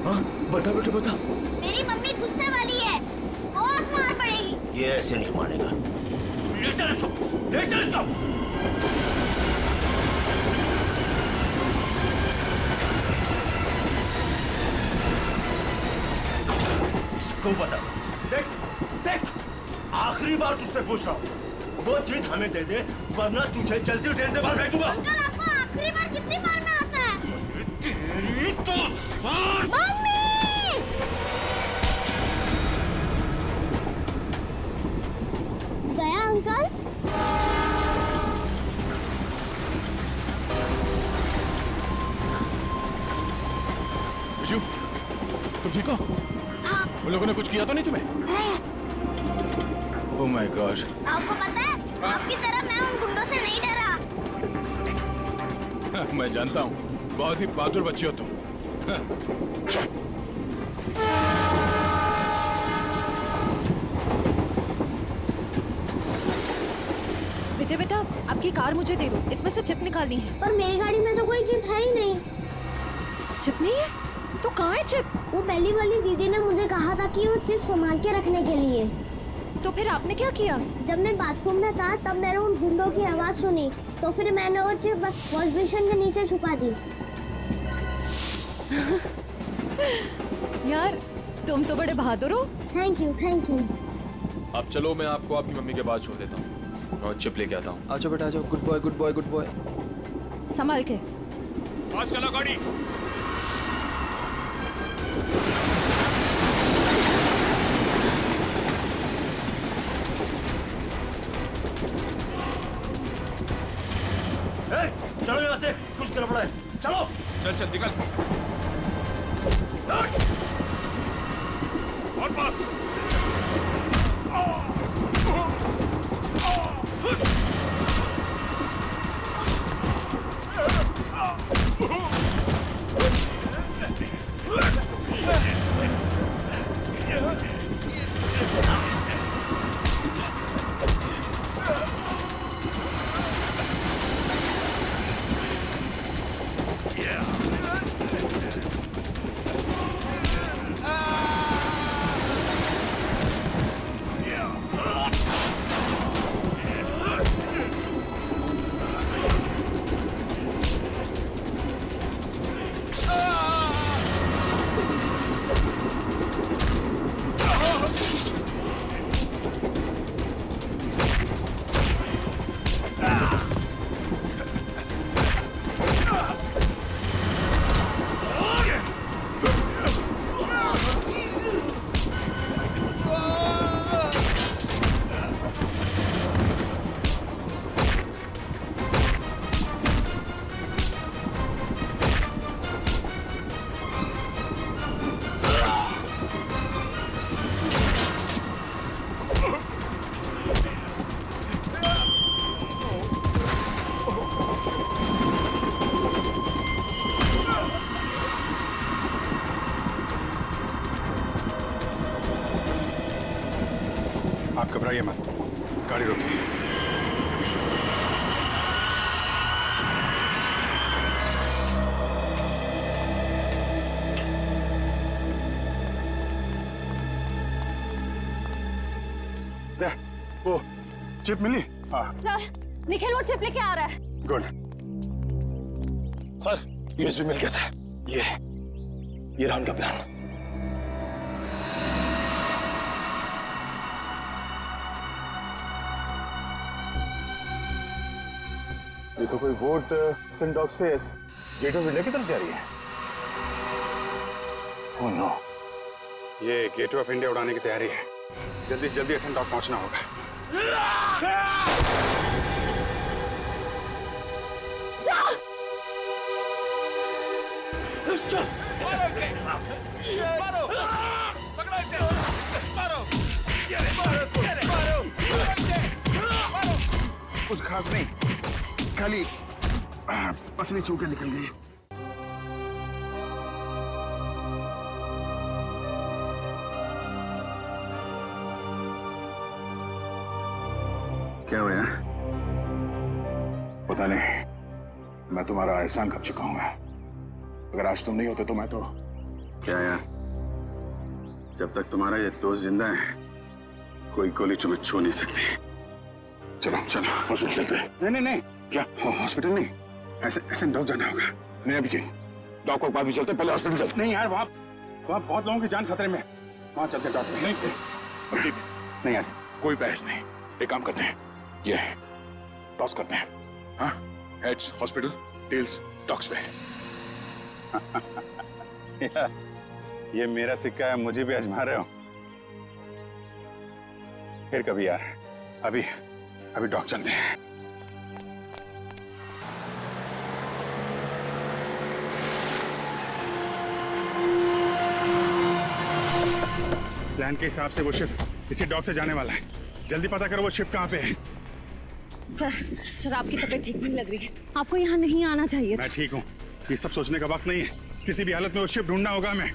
हाँ बता बेटे बता। मेरी मम्मी गुस्से वाली है, बहुत मार पड़ेगी। ये ऐसे नहीं मानेगा। ले चल इसको, ले चल इसको। इसको बता। देख देख, आखिरी बार तुझसे पूछ रहा हूँ, वो चीज हमें दे दे वरना तुझे चलती ट्रेन से बाहर फेंकूंगा। अंकल आपको आखिरी बार कितनी बार में आता है? तेरी तो मम्मी! गया अंकल? विशु, तुम ठीक हो? उन लोगों ने कुछ किया तो नहीं तुम्हें? Oh my God. आपको पता है, आपकी तरह मैं उन गुंडों से नहीं डरा। मैं जानता हूँ, बहुत ही बहादुर बच्चे हो तुम। विजय बेटा, आपकी कार मुझे दे दो, इसमें से चिप निकालनी है। पर मेरी गाड़ी में तो कोई चिप है ही नहीं। चिप नहीं है? तो कहाँ है चिप? वो पहली वाली दीदी ने मुझे कहा था कि वो चिप संभाल के रखने के लिए। तो फिर आपने क्या किया? जब मैं बाथरूम में था तब मैंने उन गुंडों की आवाज सुनी, तो फिर मैंने वो चिप वॉश बेसिन के नीचे छुपा दी। यार, तुम तो बड़े बहादुर हो। Thank you thank you. अब चलो, मैं आपको आपकी मम्मी के पास छोड़ देता हूँ और चिप लेके आता हूँ। आ जाओ बेटा, आ जाओ। Good boy good boy good boy. संभाल के। पास चला गाड़ी। चलो यहाँ से, कुछ गड़बड़ है। चलो चल चल निकल। और फास्ट। आप घबराइए मत, गाड़ी रोकिए। वो चिप मिली? हाँ सर, निखिल वो चिप लेके आ रहा है। गुड। सर, यूएसबी मिल गया सर। ये रहा उनका प्लान। ये तो कोई वोट सिंडॉक से गेट ऑफ इंडिया की तरफ जा रही है। ओह नो, ये गेट ऑफ इंडिया उड़ाने की तैयारी है। जल्दी जल्दी एसेंडॉक पहुंचना होगा। कुछ खास नहीं, खाली पसली चूके निकल गई। क्या हुआ? पता नहीं, मैं तुम्हारा एहसान कर चुका हूं। अगर आज तुम नहीं होते तो मैं तो क्या यार, जब तक तुम्हारा ये दोस्त जिंदा है कोई गोली तुम्हें छू नहीं सकती। चलो चलो हॉस्पिटल चलते हैं। नहीं नहीं नहीं, क्या हॉस्पिटल नहीं, ऐसे डॉग जाना होगा। नहीं अभिजीत, डॉग को बाद में चलते, पहले हॉस्पिटल चलते। नहीं यार, वहाँ बहुत लोगों की जान खतरे में, वहाँ चलते डॉक्टर। नहीं अभिजीत, नहीं यार, कोई बहस नहीं। एक काम करते हैं, ये टॉस करते हैं। हाँ, हेड्स हॉस्पिटल, टेल्स डॉग्स पे। ये मेरा सिक्का है, मुझे भी आजमा रहे हो? फिर कभी यार, अभी डॉग चलते हैं। प्लान के हिसाब से वो शिप इसी डॉग से जाने वाला है। जल्दी पता करो वो शिप कहाँ पे है। सर आपकी तबीयत ठीक नहीं लग रही है, आपको यहाँ नहीं आना चाहिए। मैं ठीक हूँ, ये सब सोचने का वक्त नहीं है। किसी भी हालत में वो शिप ढूंढना होगा हमें।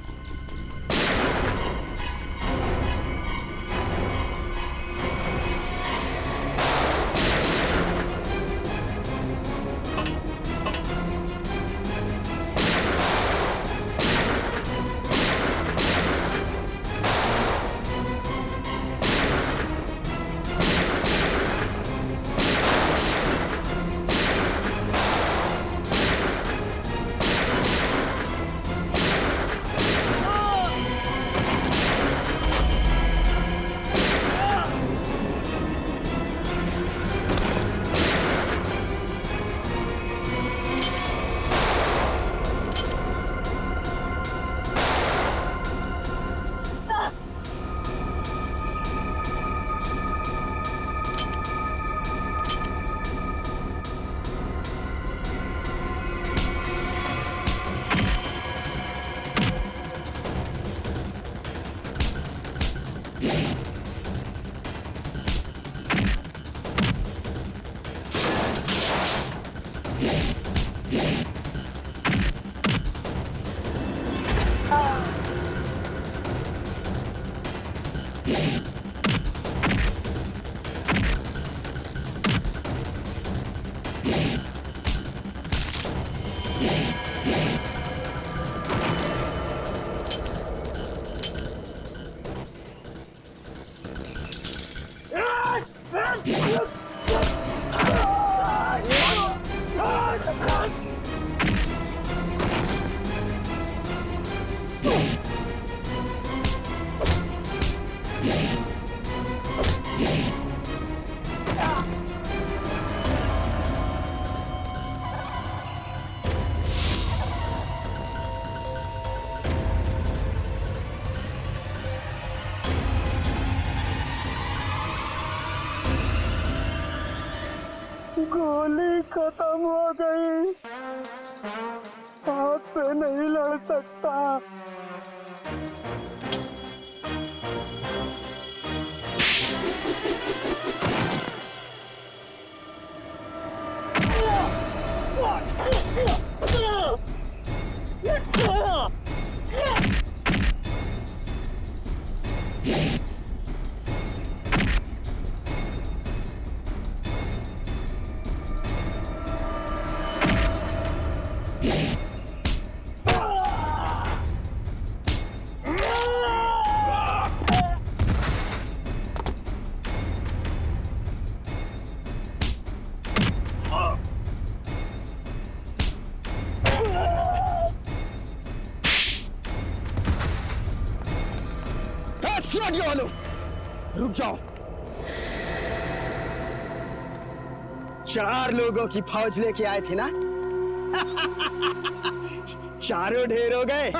गोली खत्म हो गई, हाथ से नहीं लड़ सकता। वालों रुक जाओ, 4 लोगों की फौज लेके आए थे ना। चारों ढेर हो गए।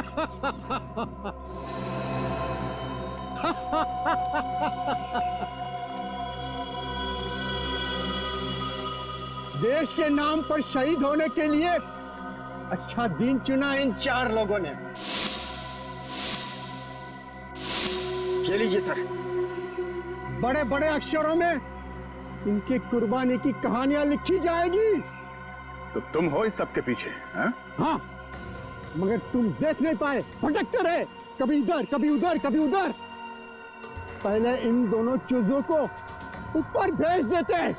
देश के नाम पर शहीद होने के लिए अच्छा दिन चुना इन 4 लोगों ने। ये लीजिए सर। बड़े बड़े अक्षरों में इनकी कुर्बानी की कहानियां लिखी जाएगी। तो तुम हो इस सब के पीछे? हाँ, मगर तुम देख नहीं पाए, भटकते रहे, कभी इधर कभी उधर कभी उधर। पहले इन दोनों चूजों को ऊपर भेज देते।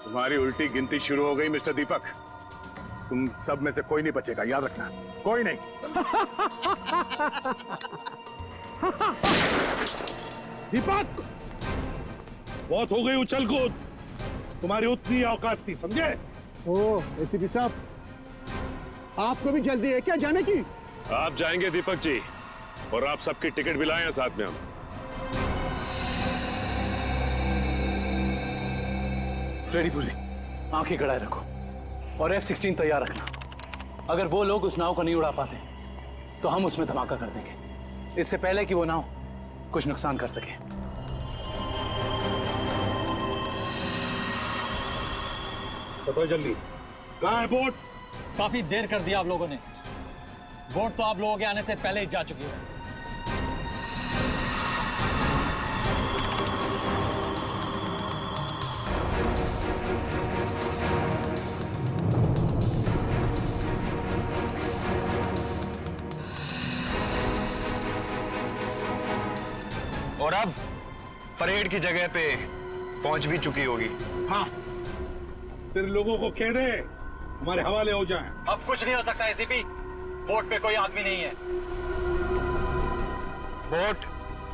तुम्हारी उल्टी गिनती शुरू हो गई मिस्टर दीपक। तुम सब में से कोई नहीं बचेगा, याद रखना, कोई नहीं। दीपक, बहुत हो गई उछल कूद, तुम्हारी उतनी औकात थी, समझे? ओ एसीपी साहब, आपको भी जल्दी है क्या जाने की? आप जाएंगे दीपक जी, और आप सबकी टिकट भी लाए हैं साथ में हम। फ्रेडी पूरी आंखें गड़ाए रखो और F-16 तैयार रखना। अगर वो लोग उस नाव को नहीं उड़ा पाते तो हम उसमें धमाका कर देंगे, इससे पहले कि वो नाव कुछ नुकसान कर सके। बताओ जल्दी, कहाँ है बोट? काफी देर कर दिया आप लोगों ने। बोट तो आप लोगों के आने से पहले ही जा चुकी है। और अब परेड की जगह पे पहुंच भी चुकी होगी। हाँ, फिर लोगों को कह दे हमारे हवाले हो जाएं। अब कुछ नहीं हो सकता एसीपी, बोट पे कोई आदमी नहीं है। बोट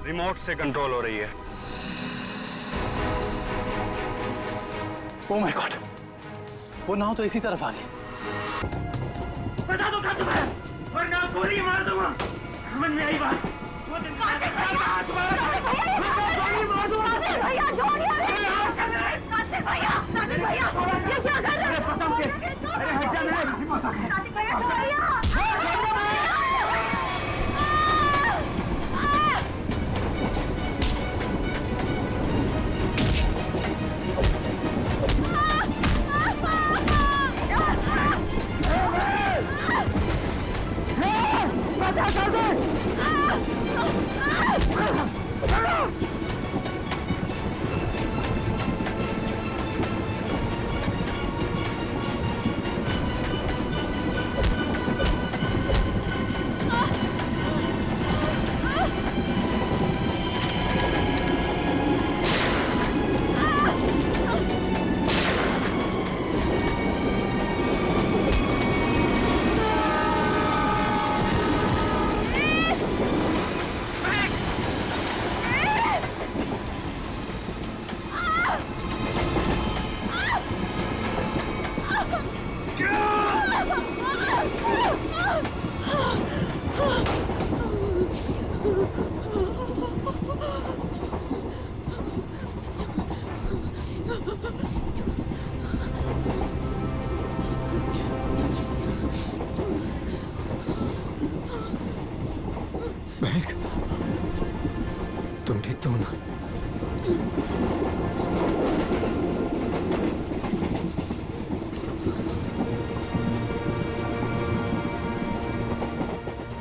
रिमोट से कंट्रोल हो रही है। ओह माय गॉड, वो नाव तो इसी तरफ आ रही है। बता दो कहाँ तुम्हें, वरना गोली मार दूंगा। समझ में आई बात? महक, तुम ठीक तो हो ना?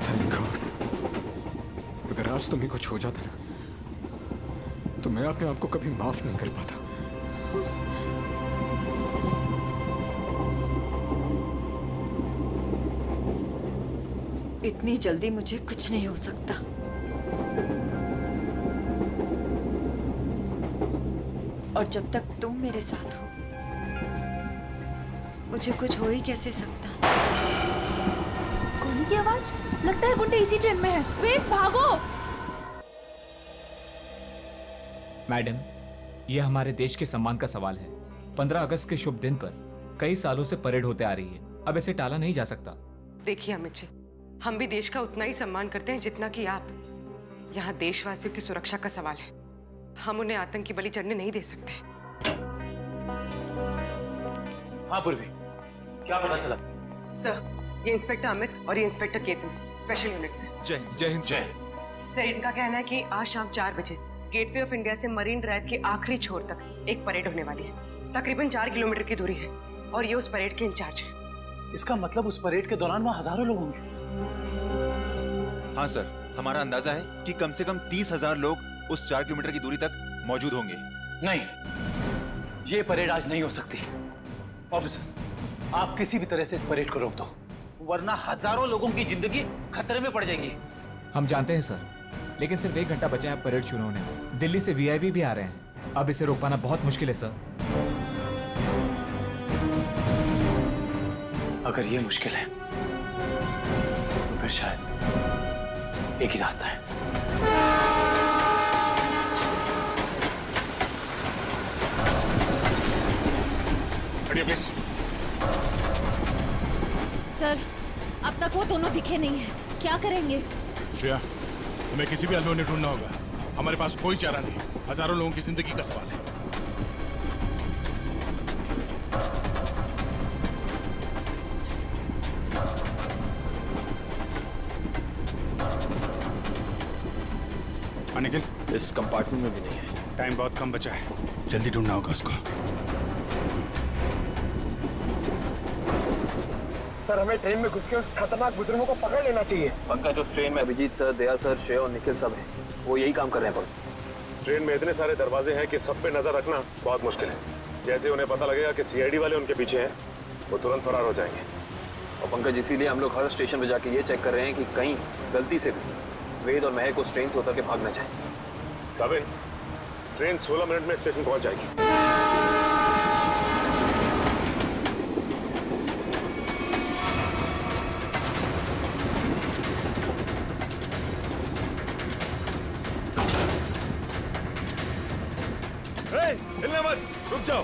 Thank God. अगर आज तुम्हें कुछ हो जाता ना, तो मैं अपने आप को कभी माफ नहीं कर पाता। इतनी जल्दी मुझे कुछ नहीं हो सकता। और जब तक तुम मेरे साथ हो, मुझे कुछ हो ही कैसे सकता। गोली की आवाज, लगता है गुंडे इसी ट्रेन में है। वेट, भागो। मैडम, यह हमारे देश के सम्मान का सवाल है। 15 अगस्त के शुभ दिन पर कई सालों से परेड होते आ रही है, अब इसे टाला नहीं जा सकता। देखिए अमित जी, हम भी देश का उतना ही सम्मान करते हैं जितना कि आप। यहाँ देशवासियों की सुरक्षा का सवाल है, हम उन्हें आतंकी बलि चढ़ने नहीं दे सकते। हाँ पूर्वी, क्या पता चला? सर, ये इंस्पेक्टर अमित और ये इंस्पेक्टर केतन, स्पेशल यूनिट से। जय हिंद। सर, इनका कहना है कि आज शाम 4 बजे गेटवे ऑफ इंडिया से मरीन ड्राइव के आखिरी छोर तक एक परेड होने वाली है। तकरीबन 4 किलोमीटर की दूरी है और ये उस परेड के इंचार्ज है। इसका मतलब उस परेड के दौरान वहाँ हजारों लोग होंगे। हाँ सर, हमारा अंदाजा है कि कम से कम 30,000 लोग उस 4 किलोमीटर की दूरी तक मौजूद होंगे। नहीं, ये परेड आज नहीं हो सकती। ऑफिसर्स, आप किसी भी तरह से इस परेड को रोक दो, वरना हजारों लोगों की जिंदगी खतरे में पड़ जाएगी। हम जानते हैं सर, लेकिन सिर्फ 1 घंटा बचा है परेड शुरू होने में। दिल्ली से वीआईपी भी आ रहे हैं, अब इसे रोक पाना बहुत मुश्किल है सर। अगर ये मुश्किल है तो फिर शायद एक ही रास्ता है। प्लीज। सर, अब तक वो दोनों दिखे नहीं हैं। क्या करेंगे? श्रेया, हमें किसी भी हाल में उन्हें ढूंढना होगा। हमारे पास कोई चारा नहीं, हजारों लोगों की जिंदगी का सवाल है। अनिखिल, इस कंपार्टमेंट में भी नहीं है। टाइम बहुत कम बचा है, जल्दी ढूंढना होगा उसको। सर, हमें ट्रेन में घुस के उस खतरनाक बुजुर्गों को पकड़ लेना चाहिए। पंकज, उस ट्रेन में अभिजीत सर, दया सर, श्रेय और निखिल सब हैं। वो यही काम कर रहे हैं। ट्रेन में इतने सारे दरवाजे हैं कि सब पे नजर रखना बहुत मुश्किल है। जैसे उन्हें पता लगेगा कि सीआईडी वाले उनके पीछे हैं, वो तुरंत फरार हो जाएंगे। और पंकज, इसीलिए हम लोग हर स्टेशन पे जाके ये चेक कर रहे हैं कि कहीं गलती से भी वेद और महक उस ट्रेन से उतर के भाग ना जाए। काबिल, ट्रेन 16 मिनट में स्टेशन पहुंच जाएगी। हिलना मत, रुक जाओ,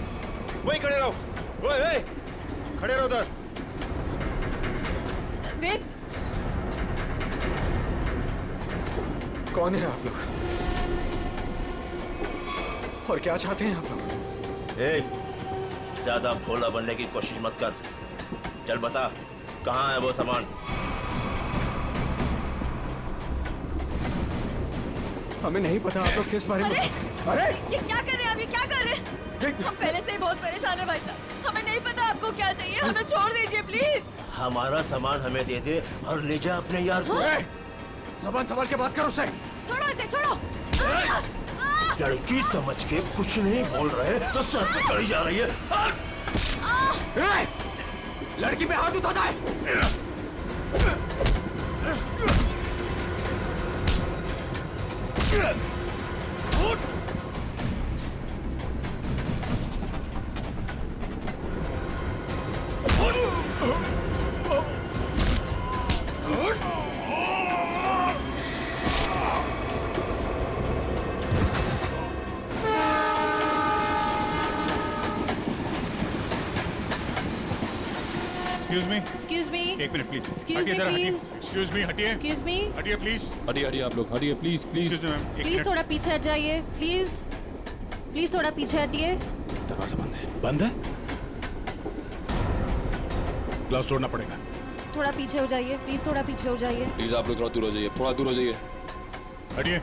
वहीं खड़े रहो। ओए, खड़े रहो उधर। वेद, कौन है आप लोग और क्या चाहते हैं आप लोग? ज्यादा भोला बनने की कोशिश मत कर। चल बता, कहाँ है वो सामान? हमें नहीं पता आप लोग किस बारे में। अरे ये क्या कर रहे हैं? अभी क्या कर रहे हैं? हम पहले से ही बहुत परेशान है भाई साहब। हमें नहीं पता आपको क्या चाहिए। हमें छोड़ दीजिए प्लीज। हमारा सामान हमें दे दे और ले जा अपने यार को। ज़बान संभाल के बात करो उसे। छोड़ो इसे, छोड़ो। लड़की समझ के कुछ नहीं बोल रहे तो सर पे चढ़ी जा रही है। लड़की पे हाथ उठा दे। Excuse me. एक minute please. Excuse me, please. Excuse me, हटिए। Excuse me. हटिए प्लीज। हटिए आप लोग, हटिए please please. Excuse me ma'am, please थोड़ा पीछे हट जाइए। प्लीज प्लीज थोड़ा पीछे हटिए। दरवाजा बंद है। बंद है? ग्लास तोड़ना पड़ेगा। थोड़ा पीछे हो जाइए। प्लीज थोड़ा पीछे हो जाइए। प्लीज आप लोग थोड़ा दूर हो जाइए, थोड़ा दूर हो जाइए। हटिए।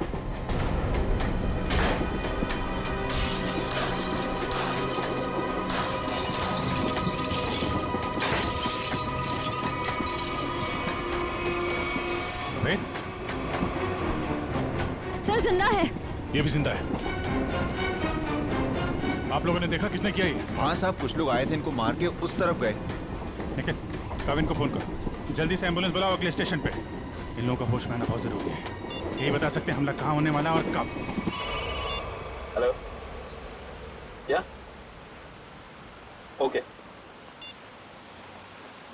सर, जिंदा है। ये भी जिंदा है। आप लोगों ने देखा किसने किया ये? हाँ साहब, कुछ लोग आए थे, इनको मार के उस तरफ गए। ठीक है, काविन को फोन करो, जल्दी से एम्बुलेंस बुलाओ अगले स्टेशन पे। इन लोगों का होश में आना बहुत जरूरी है। यही बता सकते हैं हमला कहाँ होने वाला और कब। हेलो, क्या? ओके।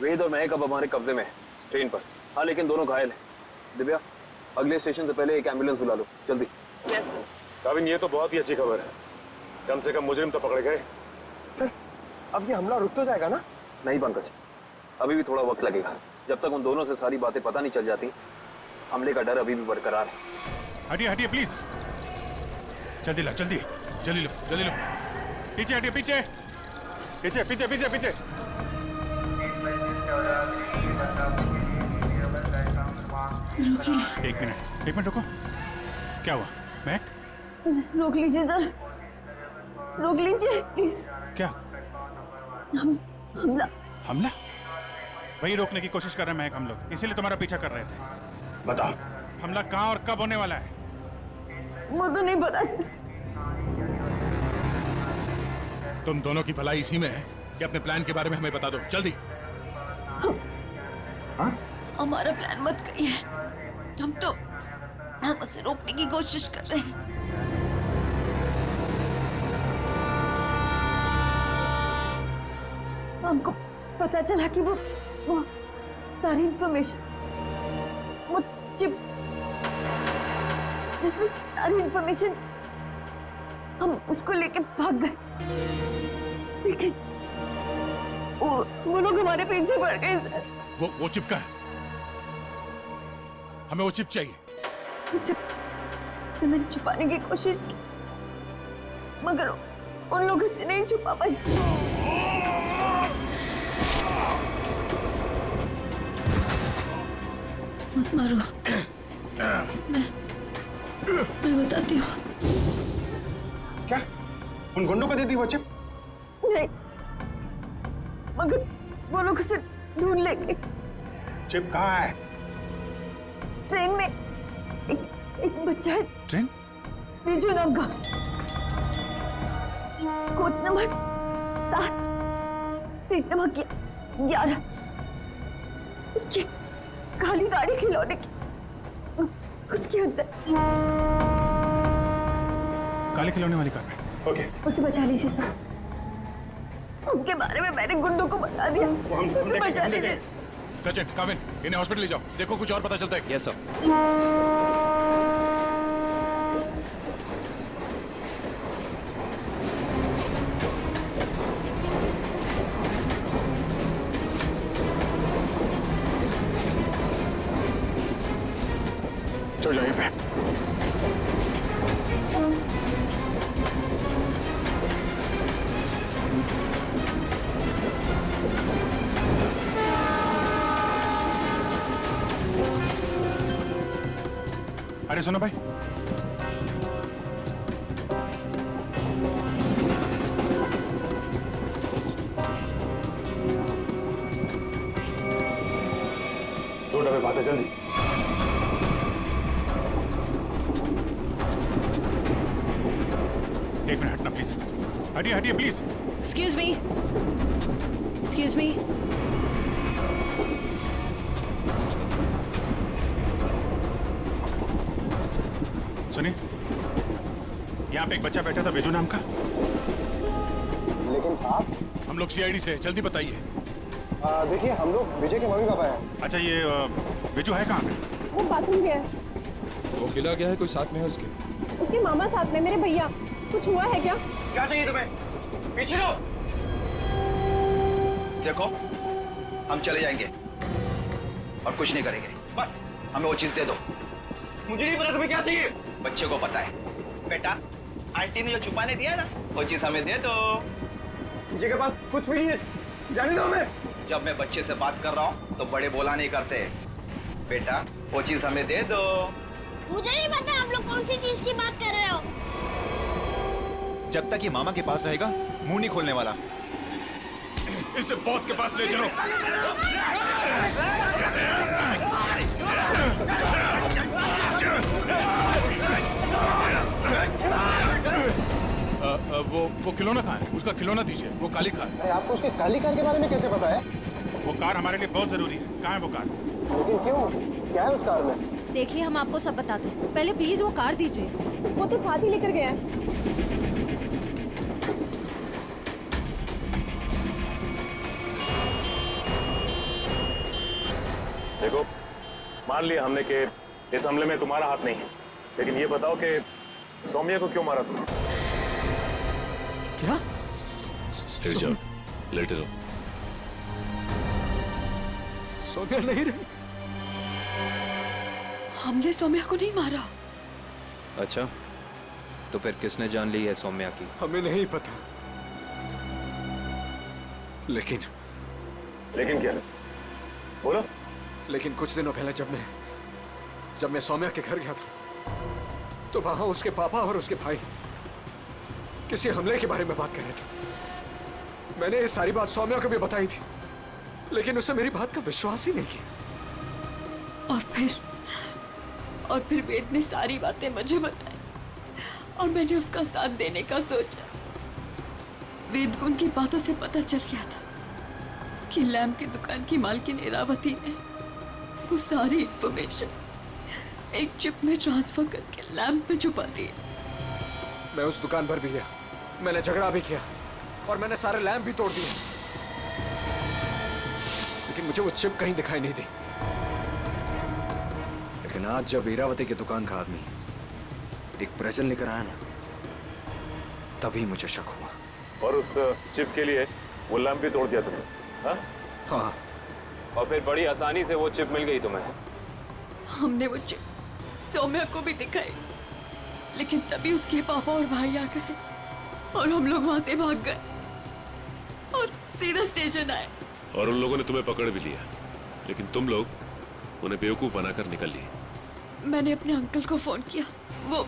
वेद और महक अब हमारे कब्जे में है, ट्रेन पर। हाँ, लेकिन दोनों घायल हैं। दिव्या, अगले स्टेशन से पहले एक एम्बुलेंस बुला लो, जल्दी। काविन, ये तो बहुत ही अच्छी खबर है। कम से कम मुजरिम तो पकड़े गए। सर, अब ये हमला रुक तो जाएगा ना? नहीं पंकज, अभी भी थोड़ा वक्त लगेगा। जब तक उन दोनों से सारी बातें पता नहीं चल जाती, हमले का डर अभी भी बरकरार है। हटिए हटिए प्लीज। जल्दी लो, जल्दी जल्दी लो, जल्दी लो। पीछे हटिए, पीछे पीछे पीछे पीछे पीछे। एक मिनट रुको। क्या हुआ महक? रोक लीजिए सर, रोक लीजिए प्लीज। क्या? हमला। हमला? वही रोकने की कोशिश कर रहे हैं महक, हम लोग इसीलिए तुम्हारा पीछा कर रहे थे। बताओ, हमला कहाँ और कब होने वाला है? वो तो नहीं पता सर। तुम दोनों की भलाई इसी में है कि अपने प्लान के बारे में हमें बता दो, जल्दी। हमारा प्लान मत कहिए, हम उसे रोकने की कोशिश कर रहे हैं। हमको पता चला कि वो वो सारी इंफॉर्मेशन, वो चिप जिसमें सारी इंफॉर्मेशन, हम उसको लेके भाग गए, लेकिन वो लोग हमारे पीछे पड़ गए सर। वो चिप का है, हमें वो चिप चाहिए। उसे मैंने छुपाने की कोशिश की, मगर उन लोगों से नहीं छुपा पाई। मत मारो, मैं बताती हूँ। क्या उन गुंडों को दे दी वो चिप? नहीं, मगर वो लोग उसे ढूंढ लेंगे। चिप कहाँ है? ट्रेन में एक बच्चा है। ट्रेन? बीजू नाम का, कोच नंबर 7, सीट नंबर 11, उसकी काली गाड़ी खिलौने की, उसके अंदर। काले खिलौने वाली कार में। ओके। उसे बचा लीजिए सर, उसके बारे में मैंने गुंडों को बता दिया, उसे बचा लीजिए। सचिन, काविन, इन्हें हॉस्पिटल ले जाओ, देखो कुछ और पता चलता है। Yes sir. चल जाइए पे। अरे सुनो भाई, दो डब्बे बातें जल्दी। एक मिनट हटना प्लीज, हटिए हटिए please. Excuse me. Excuse me. सुनिए, यहाँ पे एक बच्चा बैठा था बेजू नाम का। लेकिन आप? हम लोग सीआईडी से, जल्दी बताइए। देखिए, हम लोग विजय के मम्मी पापा हैं। अच्छा, ये बेजू है कहाँ पे? वो बाथरूम गया है। वो अकेला गया है, कोई साथ में है उसके? उसके मामा साथ में, मेरे भैया। कुछ हुआ है क्या? क्या चाहिए तुम्हें? पीछे लो। देखो, हम चले जाएंगे और कुछ नहीं करेंगे, बस हमें वो चीज दे दो। मुझे नहीं पता तुम्हें क्या चाहिए। बच्चे को पता है। बेटा, आंटी ने जो छुपाने दिया ना, वो चीज हमें दे दो। विजय के पास कुछ भी नहीं है, जाने दो हमें। जब मैं बच्चे से बात कर रहा हूँ तो बड़े बोला नहीं करते। बेटा, वो चीज हमें दे दो। मुझे नहीं पता आप लोग कौन सी चीज की बात कर रहे हो। जब तक ये मामा के पास रहेगा, मुंह नहीं खोलने वाला। इसे बॉस के पास ले चलो। वो खिलौना कहाँ है? उसका खिलौना दीजिए, वो काली कार। अरे आपको उसके काली कार के बारे में कैसे पता है? वो कार हमारे लिए बहुत जरूरी है। कहाँ है वो कार? लेकिन क्यों? क्या है उस कार में? देखिए, हम आपको सब बताते हैं, पहले प्लीज वो कार दीजिए। वो तो साथ ही लेकर गया है। देखो, मान लिया हमने कि इस हमले में तुम्हारा हाथ नहीं है, लेकिन ये बताओ कि सौम्या को क्यों मारा तुमने? क्या? लेट जाओ, लेटे रहो। सौम्या नहीं रही। हमने सौम्या को नहीं मारा। अच्छा, तो फिर किसने जान ली है सौम्या की? हमें नहीं पता, लेकिन क्या है? बोलो। लेकिन कुछ दिनों पहले जब मैं सौम्या के घर गया था, तो वहां उसके पापा और उसके भाई किसी हमले के बारे में बात कर रहे थे। मैंने ये सारी बात सौम्या को भी बताई थी, लेकिन उसने मेरी बात का विश्वास ही नहीं किया। और फिर वेद ने सारी बातें मुझे बताई और मैंने उसका साथ देने का सोचा। वेद को उनकी बातों से पता चल गया था कि लैम्प की दुकान की मालकिन इरावती ने वो सारी इंफॉर्मेशन एक चिप में ट्रांसफर करके लैम्प में छुपा दी। मैं उस दुकान पर भी गया, मैंने झगड़ा भी किया और मैंने सारे लैंप भी तोड़ दिए, लेकिन मुझे वो चिप कहीं दिखाई नहीं दी। लेकिन आज जब ईरावती की दुकान का आदमी एक प्रेजेंट लेकर आया ना, तभी मुझे शक हुआ। और उस चिप के लिए वो लैंप भी तोड़ दिया तुमने? हाँ। और फिर बड़ी आसानी से वो चिप मिल गई तुम्हें? हमने वो चिप सौम्या को भी दिखाई, लेकिन तभी उसके पापा और भाई आ गए और हम लोग वहां से भाग गए और सीधा स्टेशन आए। और उन लोगों ने तुम्हें पकड़ भी लिया, लेकिन तुम लोग उन्हें बेवकूफ बनाकर निकल लिए। मैंने अपने अंकल को फोन किया, वो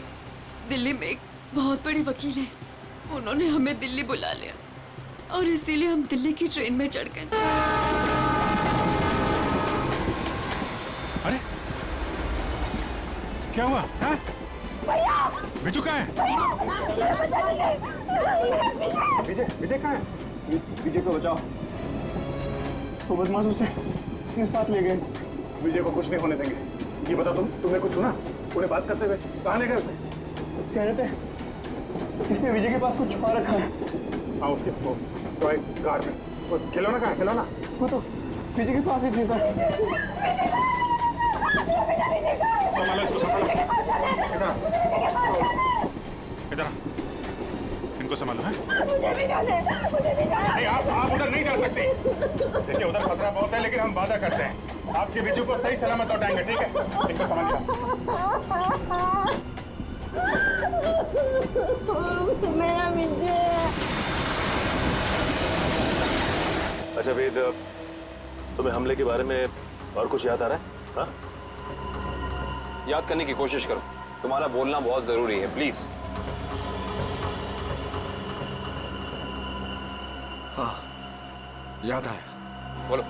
दिल्ली में एक बहुत बड़ी वकील है, उन्होंने हमें दिल्ली बुला लिया और इसीलिए हम दिल्ली की ट्रेन में चढ़ गए। अरे क्या हुआ? बिजू कहाँ है? विजय कहाँ है? विजय को बचाओ, वो बदमाश उसे अपने साथ ले गए। विजय को कुछ नहीं होने देंगे। ये बता तुमने कुछ सुना? उन्हें बात करते हुए कहाँ ले गए उसे? कह रहे थे इसने विजय के पास कुछ छुपा रखा है। हाँ, उसके टॉय कार में। वो खिलौना कहाँ है? खिलौना वो तो विजय के पास ही थी सर। संभालो इसको, संभालो। इधर इनको संभालो। है नहीं, आप उधर नहीं जा सकती। देखिए उधर खतरा बहुत है, लेकिन हम वादा करते हैं आपके बिजू को सही सलामत लौटाएंगे। ठीक है, इनको संभालिए। मेरा विजय। अच्छा वेद, तुम्हें हमले के बारे में और कुछ याद आ रहा है? हाँ? याद करने की कोशिश करो, तुम्हारा बोलना बहुत जरूरी है, प्लीज। हाँ, याद आया। बोलो।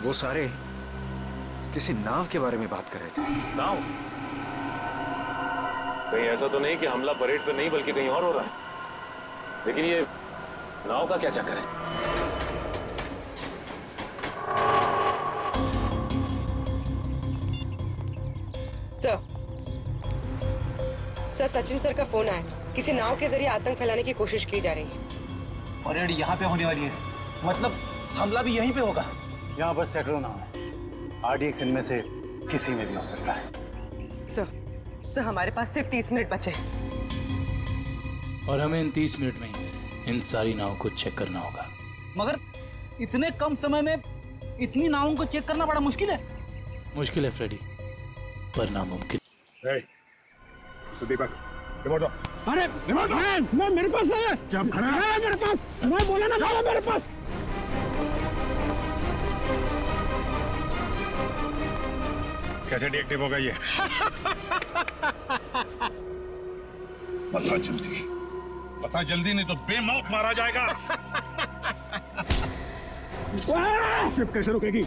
वो सारे किसी नाव के बारे में बात कर रहे थे। नाव? कहीं ऐसा तो नहीं कि हमला परेड पे नहीं बल्कि कहीं और हो रहा है? लेकिन ये नाव का क्या चक्कर है? सर, सचिन सर का फोन आया, किसी नाव के जरिए आतंक फैलाने की कोशिश की जा रही है। परेड यहाँ पे होने वाली है, मतलब हमला भी यहीं पे होगा। यहाँ बस सैकड़ों नाव है, RDX इनमें से किसी में भी हो सकता है। सर, हमारे पास सिर्फ 30 मिनट बचे हैं। और हमें इन 30 मिनट में ही इन सारी नावों को चेक करना होगा। मगर इतने कम समय में इतनी नावों को चेक करना बड़ा मुश्किल है। मुश्किल है फ्रेडी, पर नामुमकिन। दीपक, रिमोट दो। अरे रिमोट मैं मेरे पास है। जब खड़ा है मेरे पास, मैं बोला ना था मेरे पास। कैसे डीएक्टिव होगा ये? पता जल्दी नहीं तो बेमौत मारा जाएगा। शिप कैसे रुकेगी?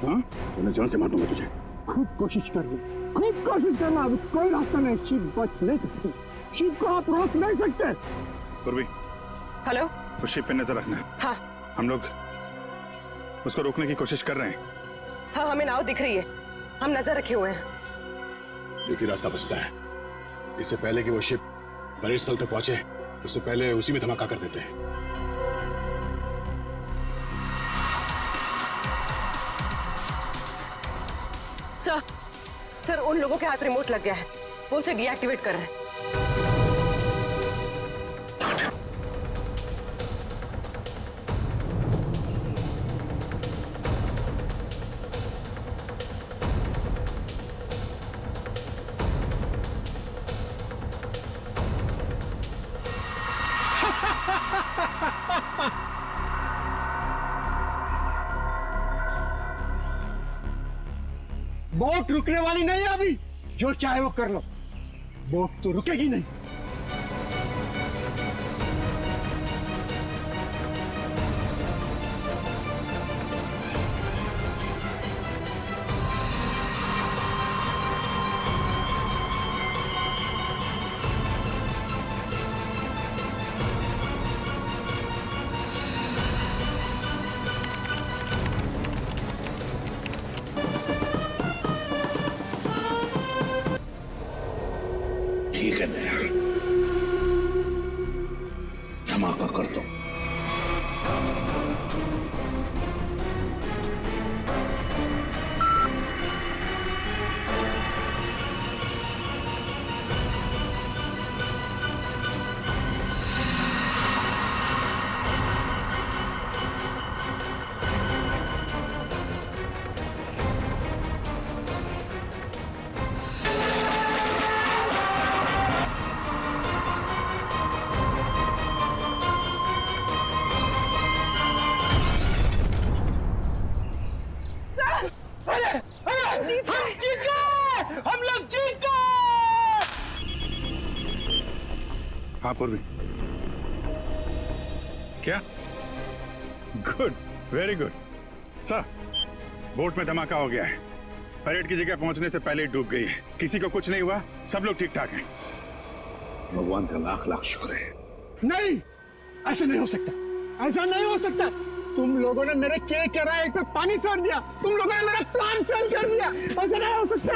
हाँ, मैं जान से मार दूंगा तुझे। खूब कोशिश कर ली, खूब कोशिश करना, अब कोई रास्ता नहीं। शिप बच नहीं सकती, शिप को आप रोक नहीं सकते। पूर्वी, हेलो, उस शिप पे नजर रखना। हाँ। हम लोग उसको रोकने की कोशिश कर रहे हैं। हाँ, हमें नाव दिख रही है, हम नजर रखे हुए हैं। एक ही रास्ता बचता है, इससे पहले कि वो शिप परेड स्थल तक पहुंचे, उससे पहले उसी में धमाका कर देते हैं। सर, उन लोगों के हाथ रिमोट लग गया है, वो उसे डीएक्टिवेट कर रहे हैं। बोट रुकने वाली नहीं है अभी, जो चाहे वो कर लो, बोट तो रुकेगी नहीं। ठीक है दया, जीत गए! हम लोग जीत गए! हाँ पूर्वी, क्या? Good, very good. Sir, boat में धमाका हो गया है। परेड की जगह पहुंचने से पहले ही डूब गई है। किसी को कुछ नहीं हुआ, सब लोग ठीक ठाक हैं। भगवान का लाख लाख शुक्र है। नहीं, ऐसा नहीं हो सकता, ऐसा नहीं हो सकता। तुम लोगों ने मेरे केक के राय पे पानी फेर दिया, तुम लोगों ने मेरा प्लान फेल कर दिया, ऐसा नहीं हो सकता।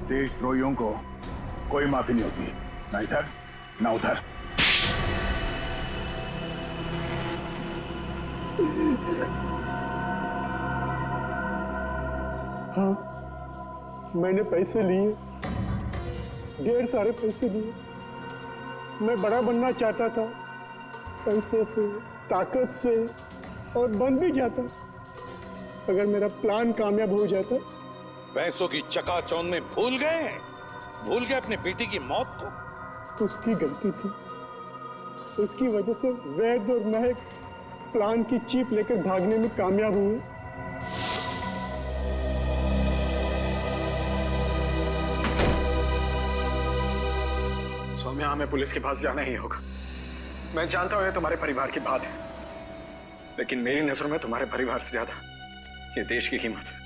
देशद्रोहियों को कोई माफी नहीं होती, ना इधर ना उधर। हाँ, मैंने पैसे लिए, ढेर सारे पैसे लिए। मैं बड़ा बनना चाहता था, पैसे से, ताकत से, और बन भी जाता अगर मेरा प्लान कामयाब हो जाता। पैसों की चकाचौंध में भूल गए अपने बेटी की मौत को। उसकी गलती थी, उसकी वजह से वैद और महक प्लान की चीप लेकर भागने में कामयाब हुए। सौम्या, हमें पुलिस के पास जाना ही होगा। मैं जानता हूं ये तुम्हारे परिवार की बात है, लेकिन मेरी नजरों में तुम्हारे परिवार से ज्यादा ये देश की कीमत है।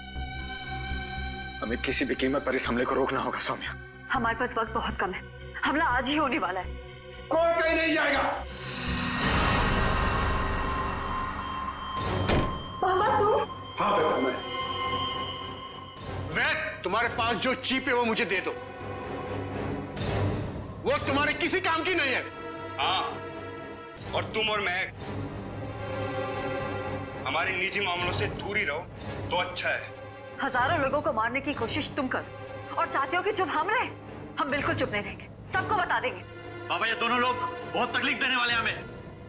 हमें किसी भी कीमत पर इस हमले को रोकना होगा सौम्या। हमारे पास वक्त बहुत कम है, हमला आज ही होने वाला है। कोई कहीं नहीं जाएगा। पापा तू? हाँ बेटा, मैं। वैद, तुम्हारे पास जो चीप है वो मुझे दे दो। वो तुम्हारे किसी काम की नहीं है। हाँ, और तुम और मैं हमारे निजी मामलों से दूर ही रहो तो अच्छा है। हजारों लोगों को मारने की कोशिश तुम कर और चाहते हो कि जब हम रहे, हम बिल्कुल चुप नहीं रहेंगे, सबको बता देंगे। बाबा, ये दोनों लोग बहुत तकलीफ देने वाले हैं हमें।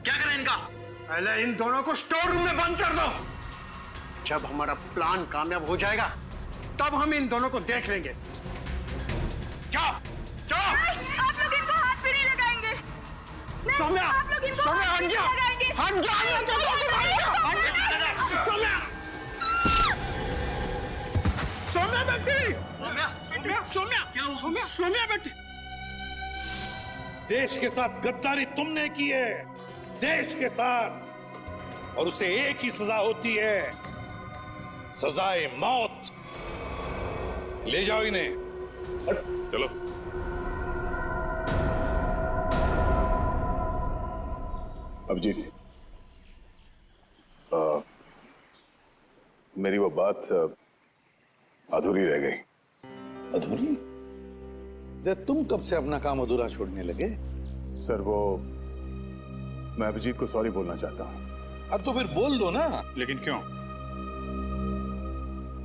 क्या करें इनका? पहले इन दोनों को स्टोर रूम में बंद कर दो। जब हमारा प्लान कामयाब हो जाएगा, तब हम इन दोनों को देख लेंगे। जाओ, जाओ। आप लोग इनको हाथ भी नहीं लगाएंगे। सौम्या, आप लोग इनको सौम्या, हाथ हट भी जा, नहीं लगाएंगे। हट जा, हट जा, सौम्या, सौम्या बेटी, सौम्या, क्या हुआ? सौम्या बेटी। देश के साथ गद्दारी तुमने की है, देश के साथ, और उसे एक ही सजा होती है, सजाए मौत। ले जाओ इन्हें। चलो। अभिजीत, मेरी वो बात अधूरी रह गई। अधूरी? तुम कब से अपना काम अधूरा छोड़ने लगे? सर, वो मैं अभिजीत को सॉरी बोलना चाहता हूँ। अब तो फिर बोल दो ना। लेकिन क्यों?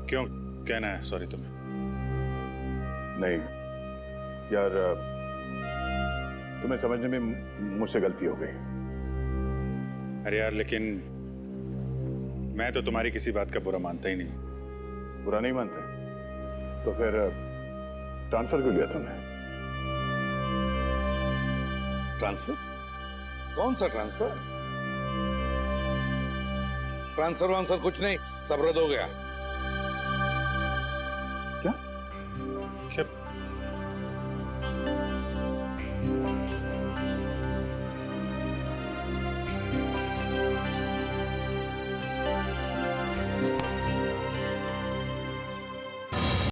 क्यों कहना है सॉरी तुम्हें? नहीं यार, तुम्हें समझने में मुझसे गलती हो गई। अरे यार, लेकिन मैं तो तुम्हारी किसी बात का बुरा मानता ही नहीं। बुरा नहीं मानते? तो फिर ट्रांसफर क्यों लिया तुमने? ट्रांसफर? कौन सा ट्रांसफर? ट्रांसफर वांसफर कुछ नहीं, सब रद्द हो गया। क्या? क्या